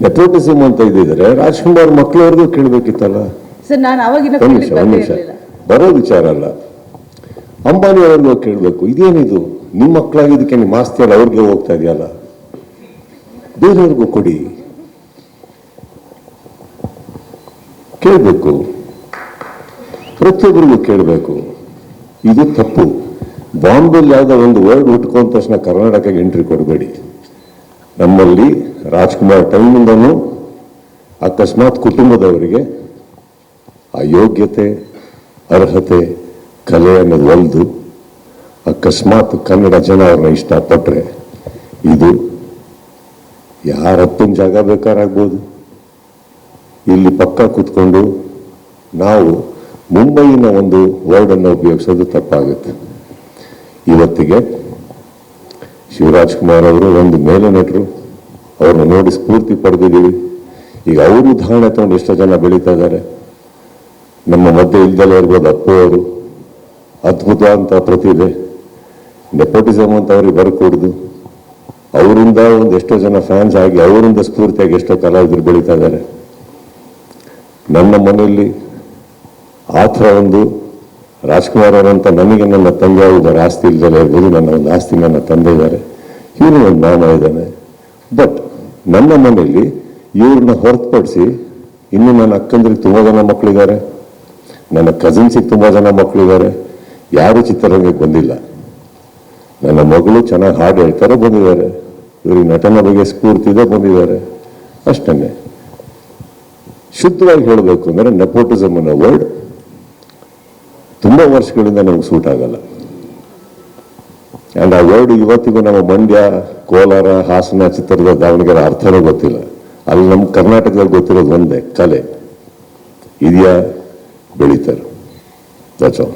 Nepotism ಅಂತ ಇದ್ದಿದ್ರೆ Rajkumar ಮಕ್ಕಳವ್ರಿಗೂ ಕೇಳಬೇಕಿತ್ತಲ್ಲ. Sir ನಾನು ಅವಾಗಿನ ಬರೋ ವಿಚಾರ ಅಲ್ಲ. ಅಂಬಾನಿ ಅವ್ರಿಗೂ ಕೇಳಬೇಕು, ಇದೇನಿದು ನಿಮ್ಮ ಮಕ್ಕಳಾಗಿದ್ದಕ್ಕೆ ನಿಮ್ಮ ಆಸ್ತಿ ಅಲ್ಲ ಅವ್ರಿಗೆ ಹೋಗ್ತಾ ಇದೆಯಲ್ಲ, ಬೇರೆಯವ್ರಿಗೂ ಕೊಡಿ, ಕೇಳಬೇಕು, ಪ್ರತಿಯೊಬ್ಬರಿಗೂ ಕೇಳಬೇಕು. ಇದು ತಪ್ಪು. ಬಾಂಬೆಲ್ ಯಾವುದೋ ಒಂದು ವರ್ಡ್ ಹುಟ್ಕೊಂಡ ತಕ್ಷಣ ಕರ್ನಾಟಕಕ್ಕೆ ಎಂಟ್ರಿ ಕೊಡಬೇಡಿ. ನಮ್ಮಲ್ಲಿ ರಾಜ್ಕುಮಾರ್ ಟೈಮಿಂದನೂ ಅಕಸ್ಮಾತ್ ಕುಟುಂಬದವರಿಗೆ ಆ ಯೋಗ್ಯತೆ ಅರ್ಹತೆ ಕಲೆ ಅನ್ನೋದು ಒಲ್ದು ಅಕಸ್ಮಾತ್ ಕನ್ನಡ ಜನ ಅವ್ರನ್ನ ಇಷ್ಟಪಟ್ಟರೆ ಇದು ಯಾರಪ್ಪನ ಜಾಗ ಬೇಕಾರಾಗ್ಬೋದು. ಇಲ್ಲಿ ಪಕ್ಕ ಕೂತ್ಕೊಂಡು ನಾವು ಮುಂಬೈನ ಒಂದು ವರ್ಡನ್ನು ಉಪಯೋಗಿಸೋದು ತಪ್ಪಾಗುತ್ತೆ. ಇವತ್ತಿಗೆ ಶಿವರಾಜ್ ಕುಮಾರ್ ಅವರು ಒಂದು ಮೇಲೆ ನಟರು, ಅವ್ರನ್ನ ನೋಡಿ ಸ್ಫೂರ್ತಿ ಪಡೆದಿದ್ದೀವಿ. ಈಗ ಅವರು ಉದಾಹರಣೆ ತಗೊಂಡು ಎಷ್ಟೋ ಜನ ಬೆಳೀತಾ ಇದ್ದಾರೆ. ನಮ್ಮ ಮಧ್ಯೆ ಇಲ್ದಲೇ ಇರ್ಬೋದು ಅಪ್ಪು ಅವರು, ಅದ್ಭುತವಾದಂಥ ಪ್ರತಿಭೆ. ನೆಪೋಟಿಸಮ್ ಅಂತ ಅವ್ರಿಗೆ ಬರ್ಕೊಡ್ದು ಅವರಿಂದ ಒಂದು ಎಷ್ಟೋ ಜನ ಫ್ಯಾನ್ಸ್ ಆಗಿ ಅವರಿಂದ ಸ್ಫೂರ್ತಿಯಾಗಿ ಎಷ್ಟೋ ಕಲಾವಿದರು ಬೆಳೀತಾ ಇದ್ದಾರೆ. ನನ್ನ ಮನೆಯಲ್ಲಿ ಆ ಥರ ಒಂದು ರಾಜ್ಕುಮಾರ್ ಅವರಂತ ನನಗೆ ನನ್ನ ತಂದೆ ಇದ್ದಾರೆ, ಆಸ್ತಿ ಇಲ್ದಲೇ ಇರ್ಬೋದು, ನನ್ನ ಒಂದು ಆಸ್ತಿ ನನ್ನ ತಂದೆ ಇದ್ದಾರೆ, ಇವನು ಒಂದು ಮಾಮ ಇದ್ದಾನೆ. ಬಟ್ ನನ್ನ ಮನೆಯಲ್ಲಿ ಇವ್ರನ್ನ ಹೊರತುಪಡಿಸಿ ಇನ್ನು ನನ್ನ ಅಕ್ಕಂದ್ರಿಗೆ ತುಂಬ ಜನ ಮಕ್ಕಳಿದ್ದಾರೆ, ನನ್ನ ಕಸಿನ್ಸಿಗೆ ತುಂಬ ಜನ ಮಕ್ಕಳಿದ್ದಾರೆ. ಯಾರು ಚಿತ್ರರಂಗಕ್ಕೆ ಬಂದಿಲ್ಲ. ನನ್ನ ಮಗಳು ಚೆನ್ನಾಗಿ ಹಾಡು ಹೇಳ್ತಾರೆ ಬಂದಿದ್ದಾರೆ, ಇವ್ರಿಗೆ ನಟನ ಬಗ್ಗೆ ಸ್ಫೂರ್ತಿ ಇದೆ ಬಂದಿದ್ದಾರೆ. ಅಷ್ಟನ್ನೇ. ಶುದ್ಧವಾಗಿ ಹೇಳಬೇಕು ಅಂದರೆ ನೆಪೋಟಿಸಮ್ ಅನ್ನೋ ವರ್ಡ್ ತುಂಬ ವರ್ಷಗಳಿಂದ ನಮ್ಗೆ ಸೂಟ್ ಆಗಲ್ಲ. ಆ್ಯಂಡ್ ಆ ವರ್ಡ್ ಇವತ್ತಿಗೂ ನಮ್ಮ ಮಂಡ್ಯ, ಕೋಲಾರ, ಹಾಸನ, ಚಿತ್ರದುರ್ಗ, ದಾವಣಗೆರೆ ಅರ್ಥನೇ ಗೊತ್ತಿಲ್ಲ. ಅಲ್ಲಿ ನಮ್ಮ ಕರ್ನಾಟಕದಲ್ಲಿ ಗೊತ್ತಿರೋದು ಒಂದೇ ಕಲೆ ಇದೆಯಾ, ಬೆಳೀತಾರೆ. That's all.